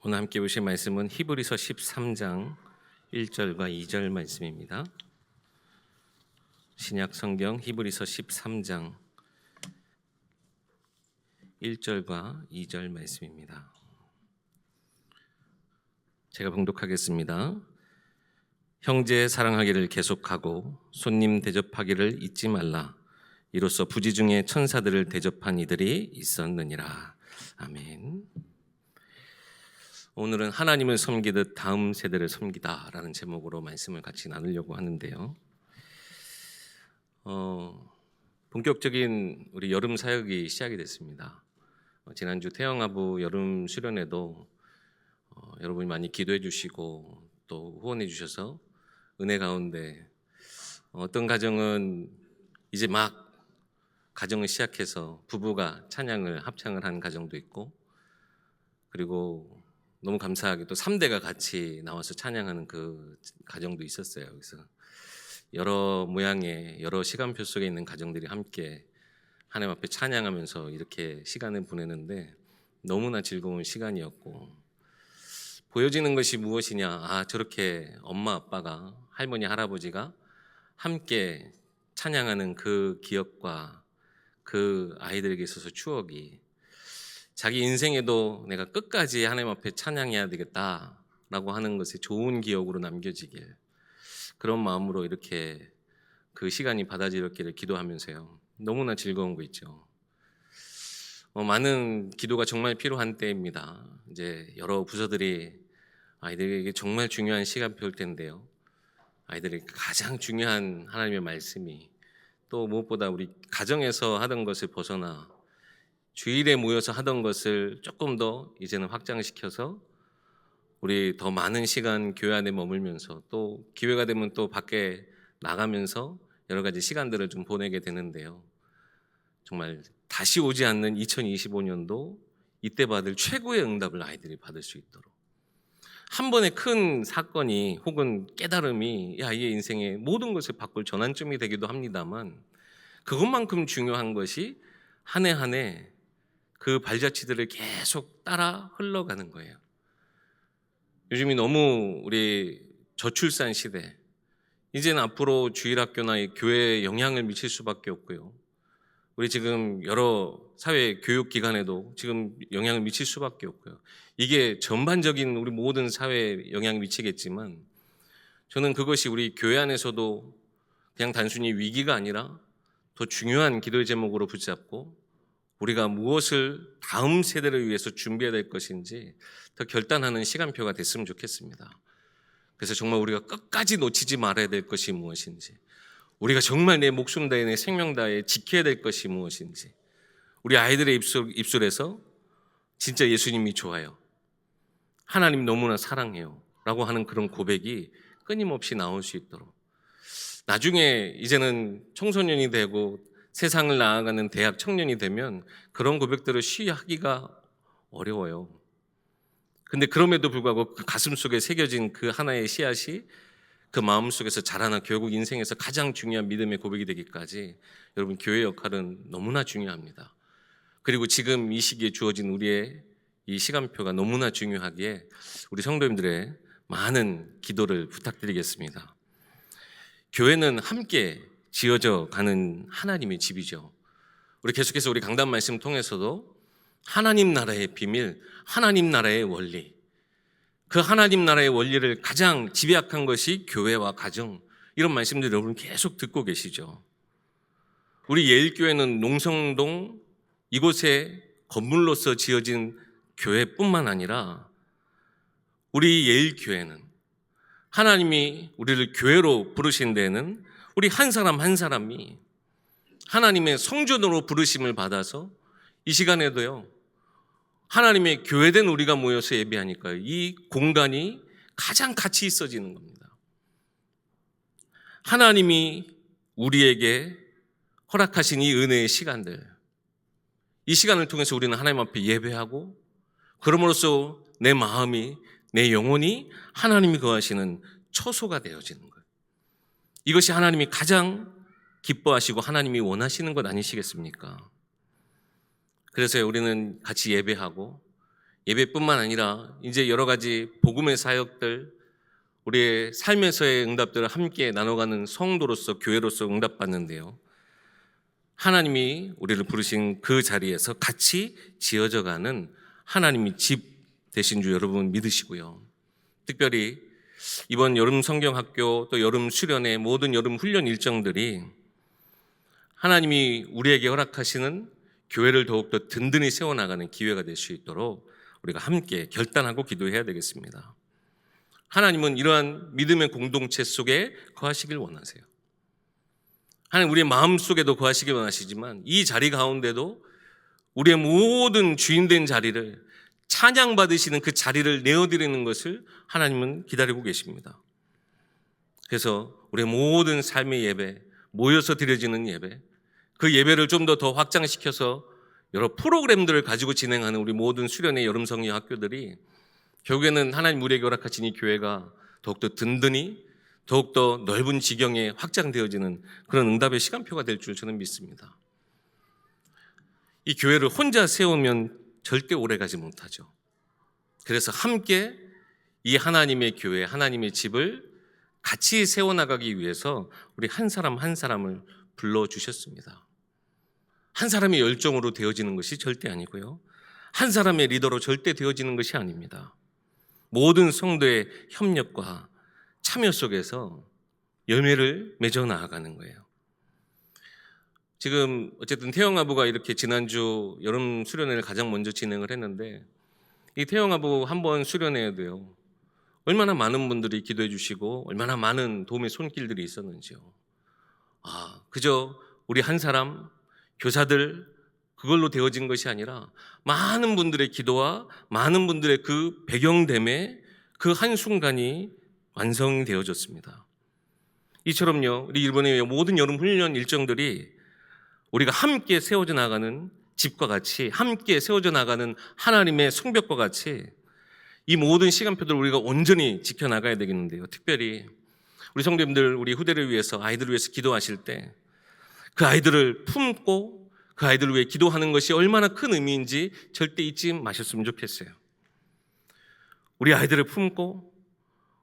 오늘 함께 보실 말씀은 히브리서 13장 1절과 2절 말씀입니다. 신약 성경 히브리서 13장 1절과 2절 말씀입니다. 제가 봉독하겠습니다. 형제 사랑하기를 계속하고 손님 대접하기를 잊지 말라. 이로써 부지 중에 천사들을 대접한 이들이 있었느니라. 아멘. 오늘은 하나님을 섬기듯 다음 세대를 섬기다라는 제목으로 말씀을 같이 나누려고 하는데요. 본격적인 우리 여름 사역이 시작이 됐습니다. 지난주 태영아부 여름 수련회도 여러분이 많이 기도해 주시고 또 후원해 주셔서 은혜 가운데 어떤 가정은 이제 막 가정을 시작해서 부부가 찬양을 합창을 한 가정도 있고, 그리고 너무 감사하게 또 3대가 같이 나와서 찬양하는 그 가정도 있었어요. 그래서 여러 모양의 여러 시간표 속에 있는 가정들이 함께 하나님 앞에 찬양하면서 이렇게 시간을 보내는데 너무나 즐거운 시간이었고, 보여지는 것이 무엇이냐, 저렇게 엄마 아빠가, 할머니 할아버지가 함께 찬양하는 그 기억과 그 아이들에게 있어서 추억이 자기 인생에도 내가 끝까지 하나님 앞에 찬양해야 되겠다라고 하는 것이 좋은 기억으로 남겨지길, 그런 마음으로 이렇게 그 시간이 받아들였기를 기도하면서요. 너무나 즐거운 거 있죠. 많은 기도가 정말 필요한 때입니다. 이제 여러 부서들이 아이들에게 정말 중요한 시간표일 텐데요. 아이들에게 가장 중요한 하나님의 말씀이 또 무엇보다 우리 가정에서 하던 것을 벗어나 주일에 모여서 하던 것을 조금 더 이제는 확장시켜서 우리 더 많은 시간 교회 안에 머물면서 또 기회가 되면 또 밖에 나가면서 여러 가지 시간들을 좀 보내게 되는데요. 정말 다시 오지 않는 2025년도 이때 받을 최고의 응답을 아이들이 받을 수 있도록, 한 번의 큰 사건이 혹은 깨달음이 아이의 인생의 모든 것을 바꿀 전환점이 되기도 합니다만, 그것만큼 중요한 것이 한 해 한 해 그 발자취들을 계속 따라 흘러가는 거예요. 요즘이 너무 우리 저출산 시대, 이제는 앞으로 주일학교나 교회에 영향을 미칠 수밖에 없고요. 우리 지금 여러 사회 교육 기관에도 지금 영향을 미칠 수밖에 없고요. 이게 전반적인 우리 모든 사회에 영향을 미치겠지만, 저는 그것이 우리 교회 안에서도 그냥 단순히 위기가 아니라 더 중요한 기도의 제목으로 붙잡고 우리가 무엇을 다음 세대를 위해서 준비해야 될 것인지 더 결단하는 시간표가 됐으면 좋겠습니다. 그래서 정말 우리가 끝까지 놓치지 말아야 될 것이 무엇인지, 우리가 정말 내 목숨 다해 내 생명 다해 지켜야 될 것이 무엇인지, 우리 아이들의 입술에서 진짜 예수님이 좋아요, 하나님 너무나 사랑해요 라고 하는 그런 고백이 끊임없이 나올 수 있도록, 나중에 이제는 청소년이 되고 세상을 나아가는 대학 청년이 되면 그런 고백들을 쉬이 하기가 어려워요. 근데 그럼에도 불구하고 그 가슴 속에 새겨진 그 하나의 씨앗이 그 마음 속에서 자라나 결국 인생에서 가장 중요한 믿음의 고백이 되기까지 여러분, 교회 역할은 너무나 중요합니다. 그리고 지금 이 시기에 주어진 우리의 이 시간표가 너무나 중요하기에 우리 성도님들의 많은 기도를 부탁드리겠습니다. 교회는 함께 지어져 가는 하나님의 집이죠. 우리 계속해서 우리 강단 말씀 통해서도 하나님 나라의 비밀, 하나님 나라의 원리, 그 하나님 나라의 원리를 가장 집약한 것이 교회와 가정, 이런 말씀들 여러분 계속 듣고 계시죠. 우리 예일교회는 농성동 이곳에 건물로서 지어진 교회뿐만 아니라 우리 예일교회는 하나님이 우리를 교회로 부르신 데는 우리 한 사람 한 사람이 하나님의 성전으로 부르심을 받아서 이 시간에도요, 하나님의 교회된 우리가 모여서 예배하니까요, 이 공간이 가장 가치 있어지는 겁니다. 하나님이 우리에게 허락하신 이 은혜의 시간들, 이 시간을 통해서 우리는 하나님 앞에 예배하고, 그럼으로써 내 마음이, 내 영혼이 하나님이 거하시는 처소가 되어지는 거예요. 이것이 하나님이 가장 기뻐하시고 하나님이 원하시는 것 아니시겠습니까? 그래서 우리는 같이 예배하고 예배뿐만 아니라 이제 여러 가지 복음의 사역들, 우리의 삶에서의 응답들을 함께 나눠가는 성도로서, 교회로서 응답받는데요, 하나님이 우리를 부르신 그 자리에서 같이 지어져가는 하나님이 집 되신 줄 여러분 믿으시고요. 특별히 이번 여름 성경학교 또 여름 수련회 모든 여름 훈련 일정들이 하나님이 우리에게 허락하시는 교회를 더욱더 든든히 세워나가는 기회가 될 수 있도록 우리가 함께 결단하고 기도해야 되겠습니다. 하나님은 이러한 믿음의 공동체 속에 거하시길 원하세요. 하나님 우리의 마음 속에도 거하시길 원하시지만 이 자리 가운데도 우리의 모든 주인된 자리를, 찬양받으시는 그 자리를 내어드리는 것을 하나님은 기다리고 계십니다. 그래서 우리의 모든 삶의 예배, 모여서 드려지는 예배, 그 예배를 좀 더 확장시켜서 여러 프로그램들을 가지고 진행하는 우리 모든 수련회 여름 성경 학교들이 결국에는 하나님 우리에게 허락하신 이 교회가 더욱더 든든히, 더욱더 넓은 지경에 확장되어지는 그런 응답의 시간표가 될 줄 저는 믿습니다. 이 교회를 혼자 세우면 절대 오래가지 못하죠. 그래서 함께 이 하나님의 교회, 하나님의 집을 같이 세워나가기 위해서 우리 한 사람 한 사람을 불러주셨습니다. 한 사람의 열정으로 되어지는 것이 절대 아니고요, 한 사람의 리더로 절대 되어지는 것이 아닙니다. 모든 성도의 협력과 참여 속에서 열매를 맺어 나아가는 거예요. 지금 어쨌든 태영아부가 이렇게 지난주 여름 수련회를 가장 먼저 진행을 했는데, 이 태영아부 한 번 수련회에도요 얼마나 많은 분들이 기도해 주시고 얼마나 많은 도움의 손길들이 있었는지요. 그저 우리 한 사람, 교사들 그걸로 되어진 것이 아니라 많은 분들의 기도와 많은 분들의 그 배경됨에 그 한순간이 완성되어졌습니다. 이처럼요, 우리 일본의 모든 여름 훈련 일정들이 우리가 함께 세워져 나가는 집과 같이, 함께 세워져 나가는 하나님의 성벽과 같이 이 모든 시간표들을 우리가 온전히 지켜나가야 되겠는데요, 특별히 우리 성도님들, 우리 후대를 위해서, 아이들을 위해서 기도하실 때 그 아이들을 품고 그 아이들을 위해 기도하는 것이 얼마나 큰 의미인지 절대 잊지 마셨으면 좋겠어요. 우리 아이들을 품고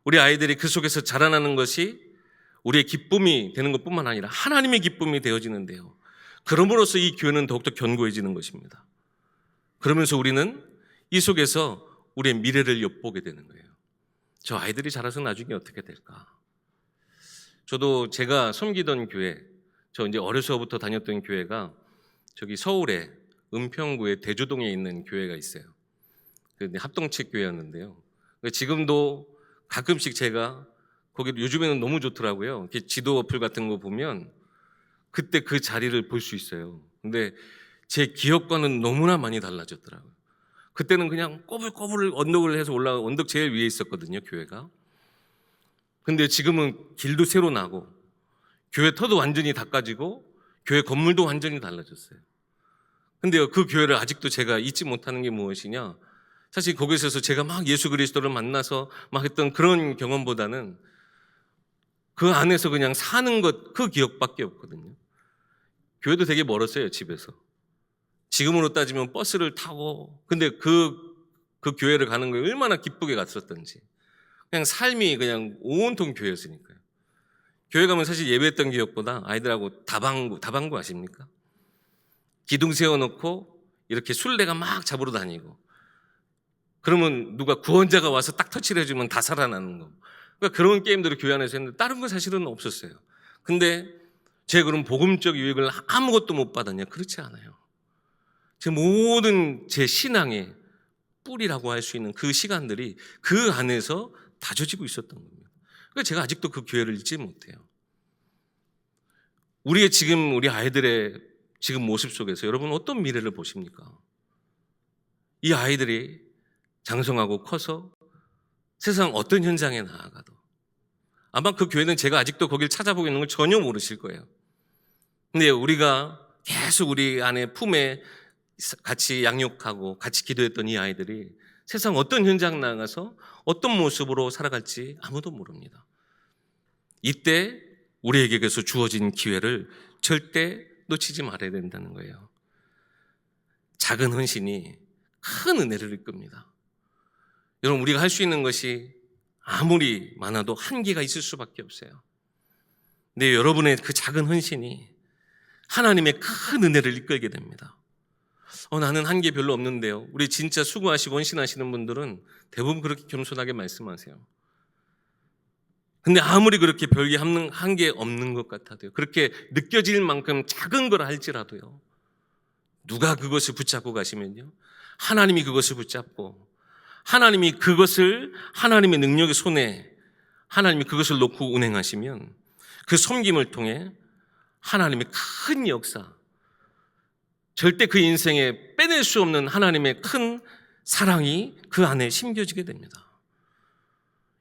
우리 아이들이 그 속에서 자라나는 것이 우리의 기쁨이 되는 것뿐만 아니라 하나님의 기쁨이 되어지는데요, 그럼으로써 이 교회는 더욱더 견고해지는 것입니다. 그러면서 우리는 이 속에서 우리의 미래를 엿보게 되는 거예요. 저 아이들이 자라서 나중에 어떻게 될까? 저도 제가 섬기던 교회, 저 이제 어려서부터 다녔던 교회가 저기 서울에 은평구의 대조동에 있는 교회가 있어요. 합동체 교회였는데요. 지금도 가끔씩 제가 거기 요즘에는 너무 좋더라고요. 지도 어플 같은 거 보면 그때 그 자리를 볼 수 있어요. 근데 제 기억과는 너무나 많이 달라졌더라고요. 그때는 그냥 꼬불꼬불 언덕을 해서 올라가, 언덕 제일 위에 있었거든요, 교회가. 근데 지금은 길도 새로 나고 교회 터도 완전히 닦아지고 교회 건물도 완전히 달라졌어요. 근데요, 그 교회를 아직도 제가 잊지 못하는 게 무엇이냐, 사실 거기서 제가 막 예수 그리스도를 만나서 막 했던 그런 경험보다는 그 안에서 그냥 사는 것, 그 기억밖에 없거든요. 교회도 되게 멀었어요, 집에서. 지금으로 따지면 버스를 타고, 근데 그 교회를 가는 걸 얼마나 기쁘게 갔었던지. 그냥 삶이 그냥 온통 교회였으니까요. 교회 가면 사실 예배했던 기억보다 아이들하고 다방구 아십니까? 기둥 세워놓고 이렇게 술래가 막 잡으러 다니고, 그러면 누가 구원자가 와서 딱 터치를 해주면 다 살아나는 거. 그러니까 그런 게임들을 교회 안에서 했는데 다른 건 사실은 없었어요. 근데 제가 그럼 복음적 유익을 아무것도 못 받았냐? 그렇지 않아요. 제 모든 제 신앙의 뿌리라고 할 수 있는 그 시간들이 그 안에서 다져지고 있었던 겁니다. 그러니까 제가 아직도 그 교회를 잊지 못해요. 우리 아이들의 지금 모습 속에서 여러분 어떤 미래를 보십니까? 이 아이들이 장성하고 커서 세상 어떤 현장에 나아가도 아마 그 교회는 제가 아직도 거길 찾아보고 있는 걸 전혀 모르실 거예요. 근데 우리가 계속 우리 안에 품에 같이 양육하고 같이 기도했던 이 아이들이 세상 어떤 현장 나가서 어떤 모습으로 살아갈지 아무도 모릅니다. 이때 우리에게서 주어진 기회를 절대 놓치지 말아야 된다는 거예요. 작은 헌신이 큰 은혜를 이끕니다. 여러분, 우리가 할 수 있는 것이 아무리 많아도 한계가 있을 수밖에 없어요. 근데 여러분의 그 작은 헌신이 하나님의 큰 은혜를 이끌게 됩니다. 나는 한계 별로 없는데요. 우리 진짜 수고하시고 헌신하시는 분들은 대부분 그렇게 겸손하게 말씀하세요. 근데 아무리 그렇게 별게 한계 없는 것 같아도요, 그렇게 느껴질 만큼 작은 걸 할지라도요, 누가 그것을 붙잡고 가시면요, 하나님이 그것을 붙잡고 하나님이 그것을 하나님의 능력의 손에 하나님이 그것을 놓고 운행하시면 그 섬김을 통해 하나님의 큰 역사, 절대 그 인생에 빼낼 수 없는 하나님의 큰 사랑이 그 안에 심겨지게 됩니다.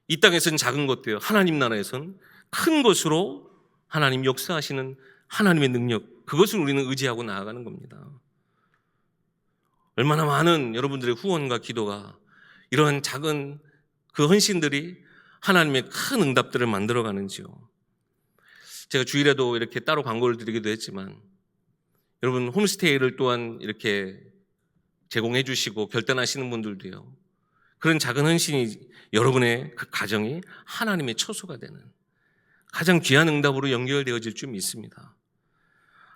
이 땅에서는 작은 것도요, 하나님 나라에서는 큰 것으로 하나님 역사하시는 하나님의 능력, 그것을 우리는 의지하고 나아가는 겁니다. 얼마나 많은 여러분들의 후원과 기도가 이러한 작은 그 헌신들이 하나님의 큰 응답들을 만들어가는지요. 제가 주일에도 이렇게 따로 광고를 드리기도 했지만, 여러분 홈스테이를 또한 이렇게 제공해 주시고 결단하시는 분들도요, 그런 작은 헌신이 여러분의 그 가정이 하나님의 처소가 되는 가장 귀한 응답으로 연결되어질 줄 믿습니다.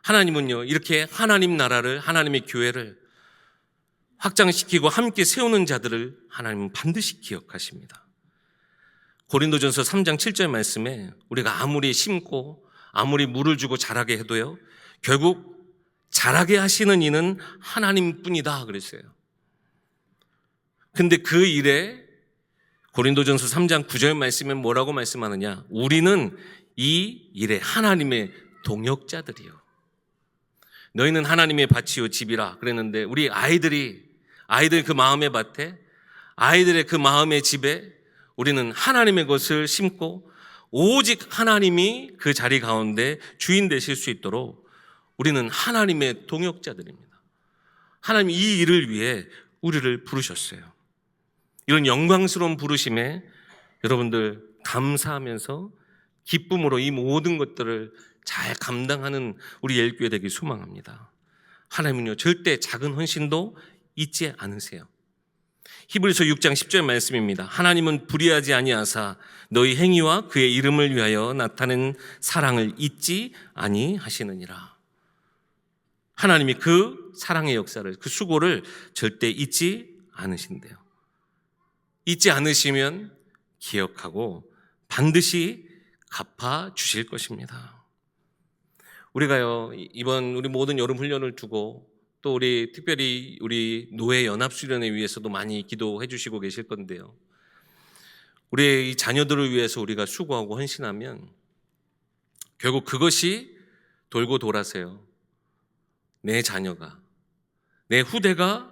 하나님은요, 이렇게 하나님 나라를, 하나님의 교회를 확장시키고 함께 세우는 자들을 하나님은 반드시 기억하십니다. 고린도전서 3장 7절 말씀에 우리가 아무리 심고 아무리 물을 주고 자라게 해도요, 결국 자라게 하시는 이는 하나님뿐이다 그랬어요. 근데 그 일에 고린도전서 3장 9절 말씀에 뭐라고 말씀하느냐? 우리는 이 일에 하나님의 동역자들이요. 너희는 하나님의 밭이요 집이라 그랬는데, 우리 아이들 그 마음의 밭에, 아이들의 그 마음의 집에 우리는 하나님의 것을 심고 오직 하나님이 그 자리 가운데 주인 되실 수 있도록 우리는 하나님의 동역자들입니다. 하나님 이 일을 위해 우리를 부르셨어요. 이런 영광스러운 부르심에 여러분들 감사하면서 기쁨으로 이 모든 것들을 잘 감당하는 우리 예일교회 되길 소망합니다. 하나님은요, 절대 작은 헌신도 잊지 않으세요. 히브리서 6장 10절 말씀입니다. 하나님은 불의하지 아니하사 너희 행위와 그의 이름을 위하여 나타낸 사랑을 잊지 아니하시느니라. 하나님이 그 사랑의 역사를, 그 수고를 절대 잊지 않으신대요. 잊지 않으시면 기억하고 반드시 갚아 주실 것입니다. 우리가요, 이번 우리 모든 여름 훈련을 두고 또 우리 특별히 우리 노예 연합수련회 위해서도 많이 기도해 주시고 계실 건데요, 우리의 이 자녀들을 위해서 우리가 수고하고 헌신하면 결국 그것이 돌고 돌아서요, 내 자녀가, 내 후대가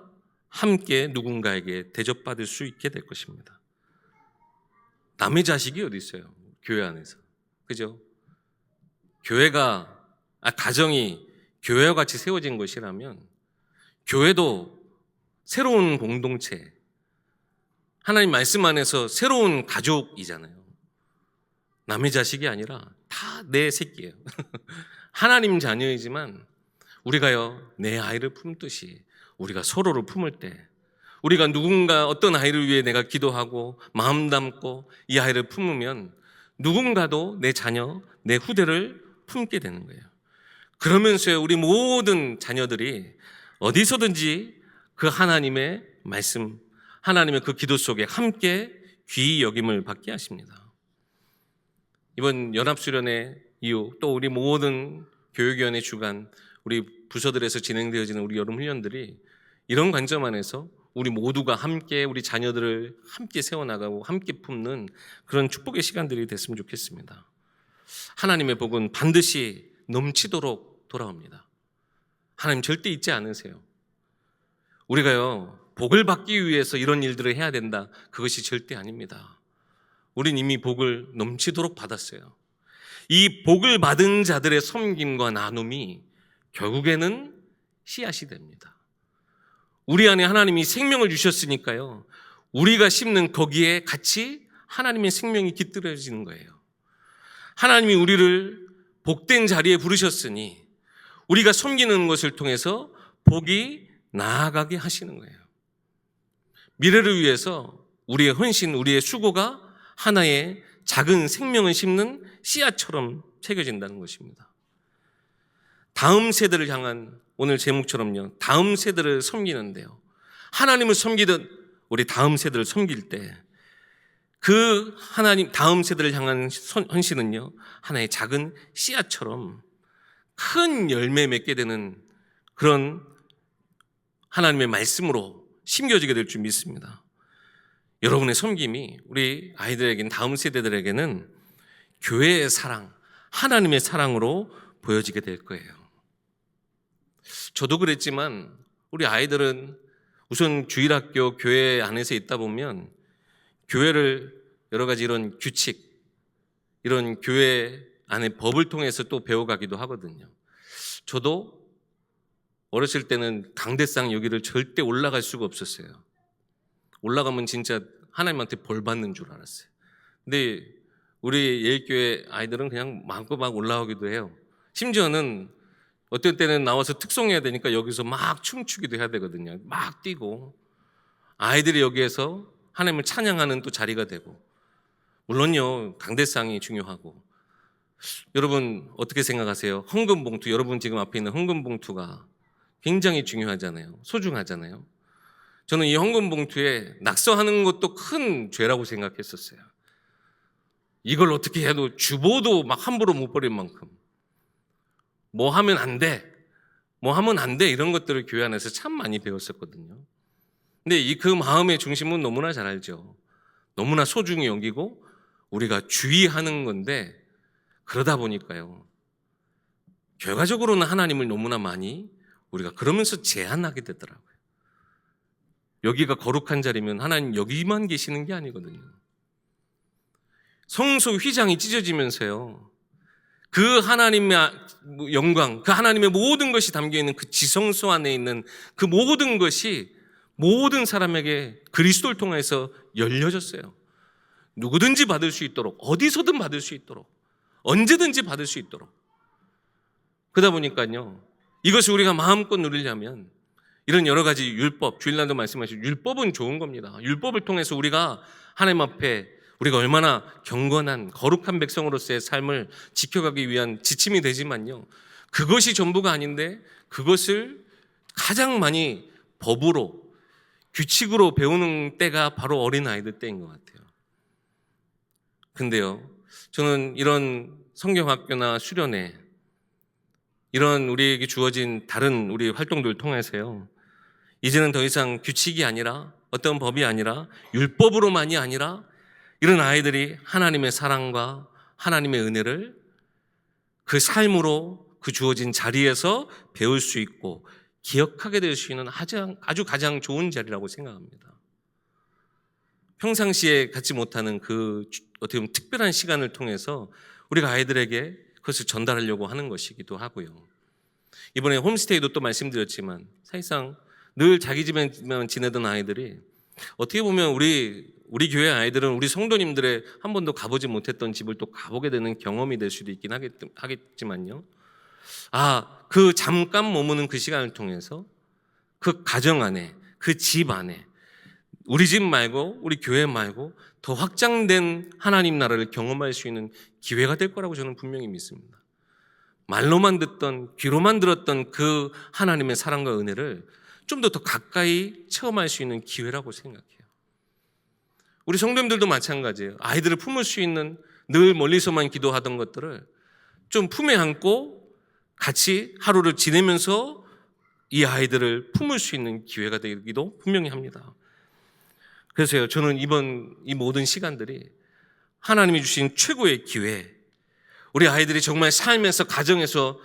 함께 누군가에게 대접받을 수 있게 될 것입니다. 남의 자식이 어디 있어요? 교회 안에서. 그죠? 가정이 교회와 같이 세워진 것이라면 교회도 새로운 공동체, 하나님 말씀 안에서 새로운 가족이잖아요. 남의 자식이 아니라 다 내 새끼예요. 하나님 자녀이지만 우리가요, 내 아이를 품듯이 우리가 서로를 품을 때, 우리가 누군가 어떤 아이를 위해 내가 기도하고 마음 담고 이 아이를 품으면 누군가도 내 자녀, 내 후대를 품게 되는 거예요. 그러면서요, 우리 모든 자녀들이 어디서든지 그 하나님의 말씀, 하나님의 그 기도 속에 함께 귀히 여김을 받게 하십니다. 이번 연합수련회 이후 또 우리 모든 교육위원회 주간 우리 부서들에서 진행되어지는 우리 여름 훈련들이 이런 관점 안에서 우리 모두가 함께 우리 자녀들을 함께 세워나가고 함께 품는 그런 축복의 시간들이 됐으면 좋겠습니다. 하나님의 복은 반드시 넘치도록 돌아옵니다. 하나님 절대 잊지 않으세요. 우리가요, 복을 받기 위해서 이런 일들을 해야 된다, 그것이 절대 아닙니다. 우린 이미 복을 넘치도록 받았어요. 이 복을 받은 자들의 섬김과 나눔이 결국에는 씨앗이 됩니다. 우리 안에 하나님이 생명을 주셨으니까요, 우리가 심는 거기에 같이 하나님의 생명이 깃들어지는 거예요. 하나님이 우리를 복된 자리에 부르셨으니 우리가 섬기는 것을 통해서 복이 나아가게 하시는 거예요. 미래를 위해서 우리의 헌신, 우리의 수고가 하나의 작은 생명을 심는 씨앗처럼 새겨진다는 것입니다. 다음 세대를 향한, 오늘 제목처럼요, 다음 세대를 섬기는데요, 하나님을 섬기듯 우리 다음 세대를 섬길 때 그 하나님 다음 세대를 향한 헌신은요, 하나의 작은 씨앗처럼 큰 열매 맺게 되는 그런 하나님의 말씀으로 심겨지게 될 줄 믿습니다. 여러분의 섬김이 우리 아이들에게는, 다음 세대들에게는 교회의 사랑, 하나님의 사랑으로 보여지게 될 거예요. 저도 그랬지만 우리 아이들은 우선 주일학교 교회 안에서 있다 보면 교회를 여러 가지 이런 규칙, 이런 교회 안에 법을 통해서 또 배워가기도 하거든요. 저도 어렸을 때는 강대상 여기를 절대 올라갈 수가 없었어요. 올라가면 진짜 하나님한테 벌 받는 줄 알았어요. 근데 우리 예일교회 아이들은 그냥 마음껏 막 올라오기도 해요. 심지어는 어떤 때는 나와서 특송해야 되니까 여기서 막 춤추기도 해야 되거든요. 막 뛰고 아이들이 여기에서 하나님을 찬양하는 또 자리가 되고, 물론요 강대상이 중요하고, 여러분 어떻게 생각하세요? 헌금봉투, 여러분 지금 앞에 있는 헌금봉투가 굉장히 중요하잖아요. 소중하잖아요. 저는 이 헌금봉투에 낙서하는 것도 큰 죄라고 생각했었어요. 이걸 어떻게 해도 주보도 막 함부로 못 버릴 만큼 뭐 하면 안 돼, 뭐 하면 안 돼, 이런 것들을 교회 안에서 참 많이 배웠었거든요. 근데 그 마음의 중심은 너무나 잘 알죠. 너무나 소중히 여기고 우리가 주의하는 건데, 그러다 보니까요 결과적으로는 하나님을 너무나 많이 우리가 그러면서 제한하게 되더라고요. 여기가 거룩한 자리면 하나님 여기만 계시는 게 아니거든요. 성소 휘장이 찢어지면서요, 그 하나님의 영광, 그 하나님의 모든 것이 담겨있는 그 지성소 안에 있는 그 모든 것이 모든 사람에게 그리스도를 통해서 열려졌어요. 누구든지 받을 수 있도록, 어디서든 받을 수 있도록, 언제든지 받을 수 있도록. 그러다 보니까요, 이것을 우리가 마음껏 누리려면 이런 여러 가지 율법, 주일날도 말씀하신 율법은 좋은 겁니다. 율법을 통해서 우리가 하나님 앞에 우리가 얼마나 경건한 거룩한 백성으로서의 삶을 지켜가기 위한 지침이 되지만요, 그것이 전부가 아닌데 그것을 가장 많이 법으로, 규칙으로 배우는 때가 바로 어린아이들 때인 것 같아요. 근데요, 저는 이런 성경학교나 수련회, 이런 우리에게 주어진 다른 우리 활동들을 통해서요, 이제는 더 이상 규칙이 아니라, 어떤 법이 아니라, 율법으로만이 아니라 이런 아이들이 하나님의 사랑과 하나님의 은혜를 그 삶으로 그 주어진 자리에서 배울 수 있고 기억하게 될 수 있는 아주 가장 좋은 자리라고 생각합니다. 평상시에 갖지 못하는 그 어떻게 보면 특별한 시간을 통해서 우리가 아이들에게 그것을 전달하려고 하는 것이기도 하고요. 이번에 홈스테이도 또 말씀드렸지만 사실상 늘 자기 집에만 지내던 아이들이 어떻게 보면 우리 교회 아이들은 우리 성도님들의 한 번도 가보지 못했던 집을 또 가보게 되는 경험이 될 수도 있긴 하겠지만요, 그 잠깐 머무는 그 시간을 통해서 그 가정 안에, 그 집 안에, 우리 집 말고 우리 교회 말고 더 확장된 하나님 나라를 경험할 수 있는 기회가 될 거라고 저는 분명히 믿습니다. 말로만 듣던, 귀로만 들었던 그 하나님의 사랑과 은혜를 좀 더 가까이 체험할 수 있는 기회라고 생각해요. 우리 성도님들도 마찬가지예요. 아이들을 품을 수 있는, 늘 멀리서만 기도하던 것들을 좀 품에 안고 같이 하루를 지내면서 이 아이들을 품을 수 있는 기회가 되기도 분명히 합니다. 그래서요, 저는 이번 이 모든 시간들이 하나님이 주신 최고의 기회, 우리 아이들이 정말 삶에서, 가정에서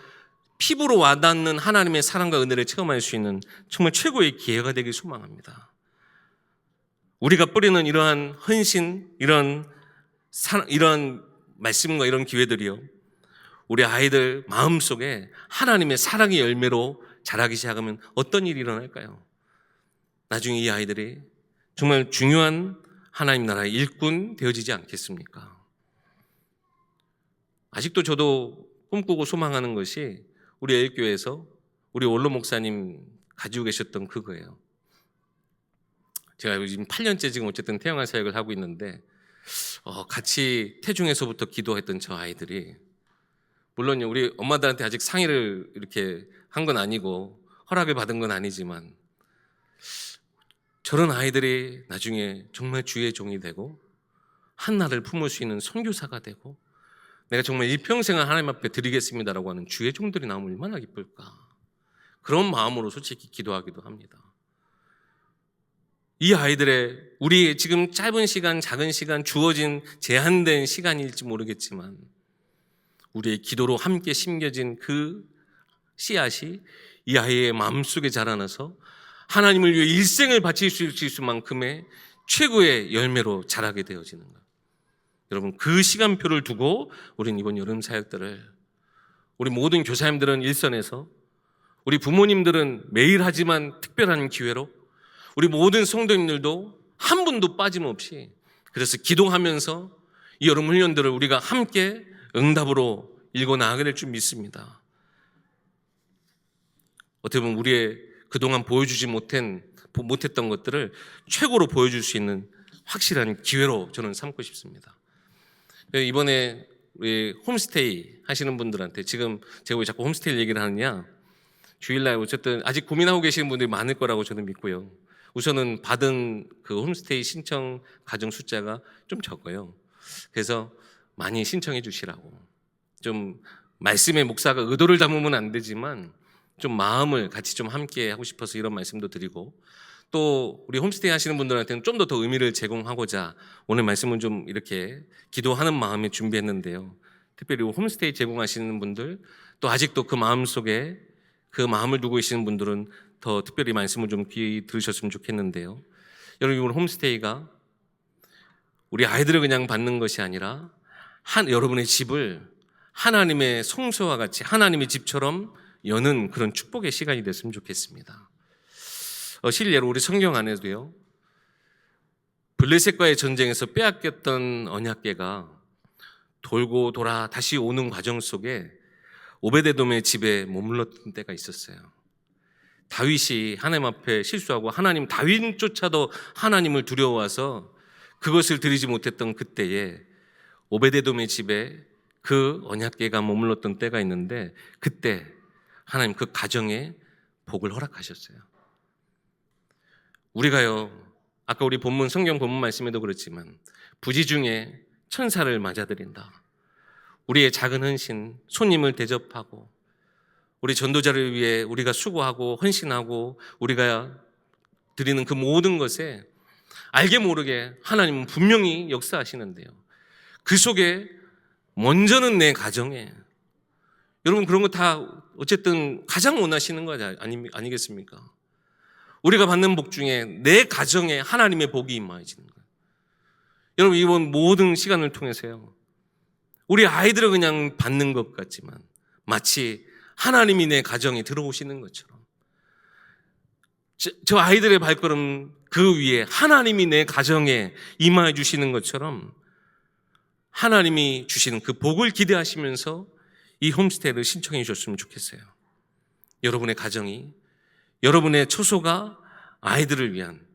피부로 와닿는 하나님의 사랑과 은혜를 체험할 수 있는 정말 최고의 기회가 되길 소망합니다. 우리가 뿌리는 이러한 헌신, 이런 말씀과 이런 기회들이요, 우리 아이들 마음속에 하나님의 사랑의 열매로 자라기 시작하면 어떤 일이 일어날까요? 나중에 이 아이들이 정말 중요한 하나님 나라의 일꾼 되어지지 않겠습니까? 아직도 저도 꿈꾸고 소망하는 것이 우리 애일교회에서 우리 원로 목사님 가지고 계셨던 그거예요. 제가 지금 8년째 지금 어쨌든 태영아 사역을 하고 있는데 같이 태중에서부터 기도했던 저 아이들이, 물론 우리 엄마들한테 아직 상의를 이렇게 한 건 아니고 허락을 받은 건 아니지만, 저런 아이들이 나중에 정말 주의 종이 되고 한나를 품을 수 있는 선교사가 되고 내가 정말 일평생을 하나님 앞에 드리겠습니다라고 하는 주의 종들이 나오면 얼마나 기쁠까. 그런 마음으로 솔직히 기도하기도 합니다. 이 아이들의, 우리 지금 짧은 시간, 작은 시간, 주어진 제한된 시간일지 모르겠지만 우리의 기도로 함께 심겨진 그 씨앗이 이 아이의 마음속에 자라나서 하나님을 위해 일생을 바칠 수 있을 만큼의 최고의 열매로 자라게 되어지는 것. 여러분, 그 시간표를 두고 우리는 이번 여름 사역들을, 우리 모든 교사님들은 일선에서, 우리 부모님들은 매일 하지만 특별한 기회로, 우리 모든 성도님들도 한 분도 빠짐없이 그래서 기도하면서 이 여름 훈련들을 우리가 함께 응답으로 읽어 나가게 될 줄 믿습니다. 어떻게 보면 우리의 그동안 보여주지 못했던 것들을 최고로 보여줄 수 있는 확실한 기회로 저는 삼고 싶습니다. 이번에 우리 홈스테이 하시는 분들한테, 지금 제가 왜 자꾸 홈스테이 얘기를 하느냐, 주일날 어쨌든 아직 고민하고 계시는 분들이 많을 거라고 저는 믿고요. 우선은 받은 그 홈스테이 신청 가정 숫자가 좀 적어요. 그래서 많이 신청해 주시라고. 좀 말씀의 목사가 의도를 담으면 안 되지만 좀 마음을 같이 좀 함께 하고 싶어서 이런 말씀도 드리고, 또 우리 홈스테이 하시는 분들한테는 좀 더 의미를 제공하고자 오늘 말씀은 좀 이렇게 기도하는 마음에 준비했는데요. 특별히 홈스테이 제공하시는 분들, 또 아직도 그 마음속에 그 마음을 두고 계시는 분들은 더 특별히 말씀을 좀 귀히 들으셨으면 좋겠는데요. 여러분, 이번 홈스테이가 우리 아이들을 그냥 받는 것이 아니라 여러분의 집을 하나님의 성소와 같이 하나님의 집처럼 여는 그런 축복의 시간이 됐으면 좋겠습니다. 실례로 우리 성경 안에도요, 블레셋과의 전쟁에서 빼앗겼던 언약궤가 돌고 돌아 다시 오는 과정 속에 오베데돔의 집에 머물렀던 때가 있었어요. 다윗이 하나님 앞에 실수하고 다윗조차도 하나님을 두려워해서 그것을 드리지 못했던 그때에 오베데돔의 집에 그 언약궤가 머물렀던 때가 있는데, 그때 하나님 그 가정에 복을 허락하셨어요. 우리가요, 아까 우리 성경 본문 말씀에도 그렇지만 부지 중에 천사를 맞아들인다. 우리의 작은 헌신, 손님을 대접하고 우리 전도자를 위해 우리가 수고하고 헌신하고 우리가 드리는 그 모든 것에 알게 모르게 하나님은 분명히 역사하시는데요, 그 속에 먼저는 내 가정에, 여러분 그런 거 다 어쨌든 가장 원하시는 거 아니겠습니까? 우리가 받는 복 중에 내 가정에 하나님의 복이 임하여지는 거예요. 여러분, 이번 모든 시간을 통해서요, 우리 아이들을 그냥 받는 것 같지만 마치 하나님이 내 가정에 들어오시는 것처럼, 저 아이들의 발걸음 그 위에 하나님이 내 가정에 임하여 주시는 것처럼 하나님이 주시는 그 복을 기대하시면서 이 홈스테이를 신청해 주셨으면 좋겠어요. 여러분의 가정이, 여러분의 처소가 아이들을 위한,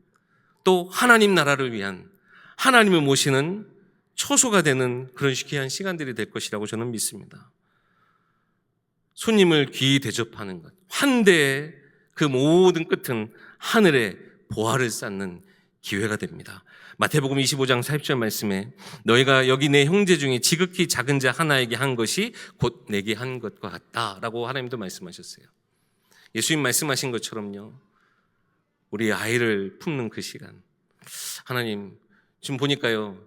또 하나님 나라를 위한, 하나님을 모시는 처소가 되는 그런 귀한 시간들이 될 것이라고 저는 믿습니다. 손님을 귀히 대접하는 것, 환대의 그 모든 끝은 하늘의 보화를 쌓는 기회가 됩니다. 마태복음 25장 40절 말씀에 너희가 여기 내 형제 중에 지극히 작은 자 하나에게 한 것이 곧 내게 한 것과 같다라고 하나님도 말씀하셨어요. 예수님 말씀하신 것처럼요, 우리 아이를 품는 그 시간, 하나님 지금 보니까요,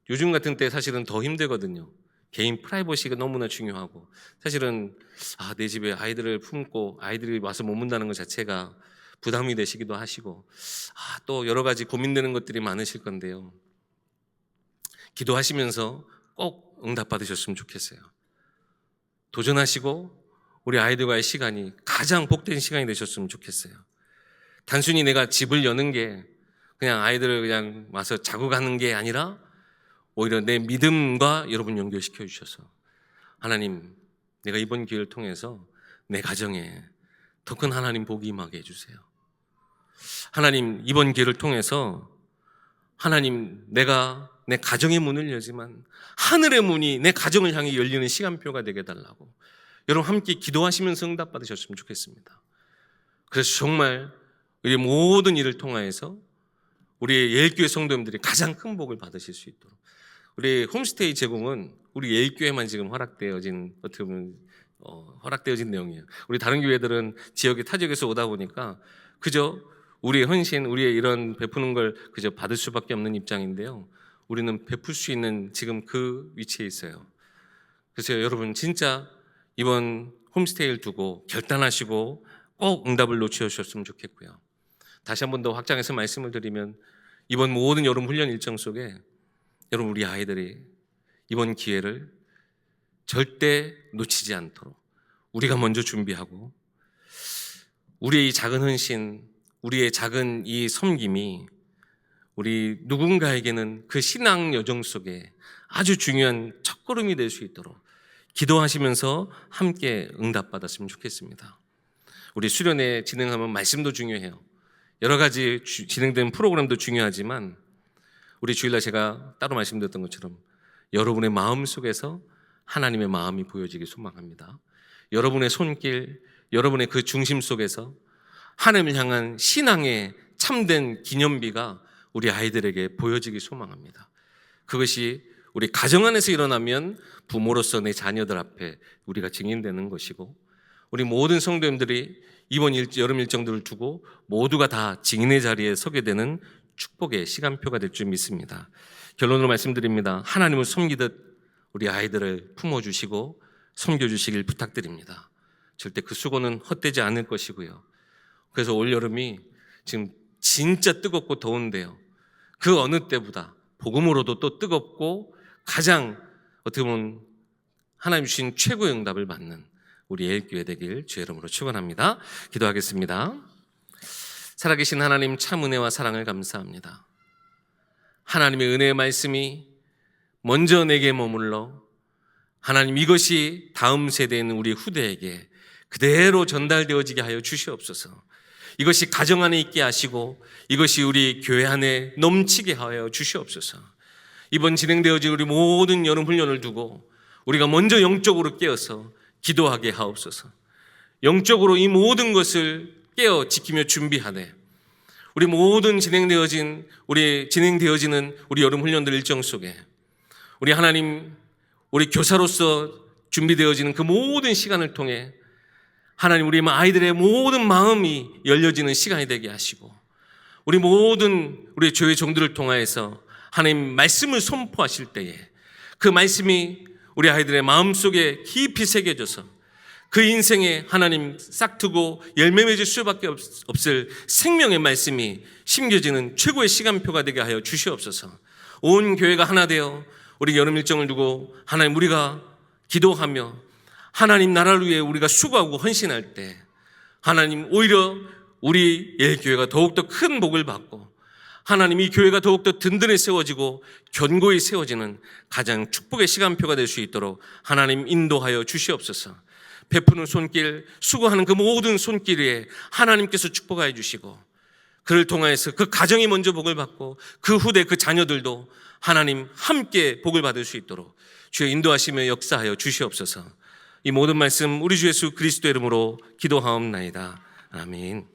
요즘 같은 때 사실은 더 힘들거든요. 개인 프라이버시가 너무나 중요하고, 사실은 내 집에 아이들을 품고 아이들이 와서 머문다는 것 자체가 부담이 되시기도 하시고, 또 여러 가지 고민되는 것들이 많으실 건데요, 기도하시면서 꼭 응답받으셨으면 좋겠어요. 도전하시고 우리 아이들과의 시간이 가장 복된 시간이 되셨으면 좋겠어요. 단순히 내가 집을 여는 게 그냥 아이들을 그냥 와서 자고 가는 게 아니라 오히려 내 믿음과 여러분 연결시켜 주셔서, 하나님, 내가 이번 기회를 통해서 내 가정에 더 큰 하나님 복이 임하게 해주세요. 하나님, 이번 기회를 통해서 하나님, 내가 내 가정의 문을 열지만 하늘의 문이 내 가정을 향해 열리는 시간표가 되게 해달라고 여러분 함께 기도하시면서 응답 받으셨으면 좋겠습니다. 그래서 정말 우리 모든 일을 통하여서 우리 예일교회 성도님들이 가장 큰 복을 받으실 수 있도록, 우리 홈스테이 제공은 우리 예일교회만 지금 허락되어진, 어떻게 보면 허락되어진 내용이에요. 우리 다른 교회들은 지역의 타지역에서 오다 보니까 그저 우리의 헌신, 우리의 이런 베푸는 걸 그저 받을 수밖에 없는 입장인데요, 우리는 베풀 수 있는 지금 그 위치에 있어요. 그래서 여러분 진짜 이번 홈스테이를 두고 결단하시고 꼭 응답을 놓치셨으면 좋겠고요. 다시 한 번 더 확장해서 말씀을 드리면, 이번 모든 여름 훈련 일정 속에 여러분 우리 아이들이 이번 기회를 절대 놓치지 않도록 우리가 먼저 준비하고, 우리의 이 작은 헌신, 우리의 작은 이 섬김이 우리 누군가에게는 그 신앙 여정 속에 아주 중요한 첫걸음이 될 수 있도록 기도하시면서 함께 응답받았으면 좋겠습니다. 우리 수련회 진행하면 말씀도 중요해요. 여러 가지 진행된 프로그램도 중요하지만 우리 주일날 제가 따로 말씀드렸던 것처럼 여러분의 마음 속에서 하나님의 마음이 보여지길 소망합니다. 여러분의 손길, 여러분의 그 중심 속에서 하나님을 향한 신앙의 참된 기념비가 우리 아이들에게 보여지길 소망합니다. 그것이 우리 가정 안에서 일어나면 부모로서 내 자녀들 앞에 우리가 증인되는 것이고, 우리 모든 성도님들이 이번 여름 일정들을 두고 모두가 다 증인의 자리에 서게 되는 축복의 시간표가 될 줄 믿습니다. 결론으로 말씀드립니다. 하나님을 섬기듯 우리 아이들을 품어주시고 섬겨주시길 부탁드립니다. 절대 그 수고는 헛되지 않을 것이고요. 그래서 올 여름이 지금 진짜 뜨겁고 더운데요, 그 어느 때보다 복음으로도 또 뜨겁고 가장 어떻게 보면 하나님 주신 최고의 응답을 받는 우리 예일교회 되길 주의 이름으로 축원합니다. 기도하겠습니다. 살아계신 하나님, 참 은혜와 사랑을 감사합니다. 하나님의 은혜의 말씀이 먼저 내게 머물러 하나님, 이것이 다음 세대에 있는 우리 후대에게 그대로 전달되어지게 하여 주시옵소서. 이것이 가정 안에 있게 하시고 이것이 우리 교회 안에 넘치게 하여 주시옵소서. 이번 진행되어진 우리 모든 여름 훈련을 두고 우리가 먼저 영적으로 깨어서 기도하게 하옵소서. 영적으로 이 모든 것을 깨어 지키며 준비하되 우리 모든 진행되어지는 우리 여름 훈련들 일정 속에 우리 하나님, 우리 교사로서 준비되어지는 그 모든 시간을 통해 하나님, 우리 아이들의 모든 마음이 열려지는 시간이 되게 하시고, 우리 모든 우리 교회 종들을 통하여서 하나님 말씀을 선포하실 때에 그 말씀이 우리 아이들의 마음속에 깊이 새겨져서 그 인생에 하나님 싹트고 열매 맺을 수밖에 없을 생명의 말씀이 심겨지는 최고의 시간표가 되게 하여 주시옵소서. 온 교회가 하나 되어 우리 여름 일정을 두고 하나님, 우리가 기도하며 하나님 나라를 위해 우리가 수고하고 헌신할 때 하나님, 오히려 우리 예일교회가 더욱더 큰 복을 받고 하나님, 이 교회가 더욱더 든든히 세워지고 견고히 세워지는 가장 축복의 시간표가 될 수 있도록 하나님 인도하여 주시옵소서. 베푸는 손길, 수고하는 그 모든 손길 위에 하나님께서 축복하여 주시고, 그를 통하여서 그 가정이 먼저 복을 받고 그 후대 그 자녀들도 하나님 함께 복을 받을 수 있도록 주의 인도하시며 역사하여 주시옵소서. 이 모든 말씀 우리 주 예수 그리스도의 이름으로 기도하옵나이다. 아멘.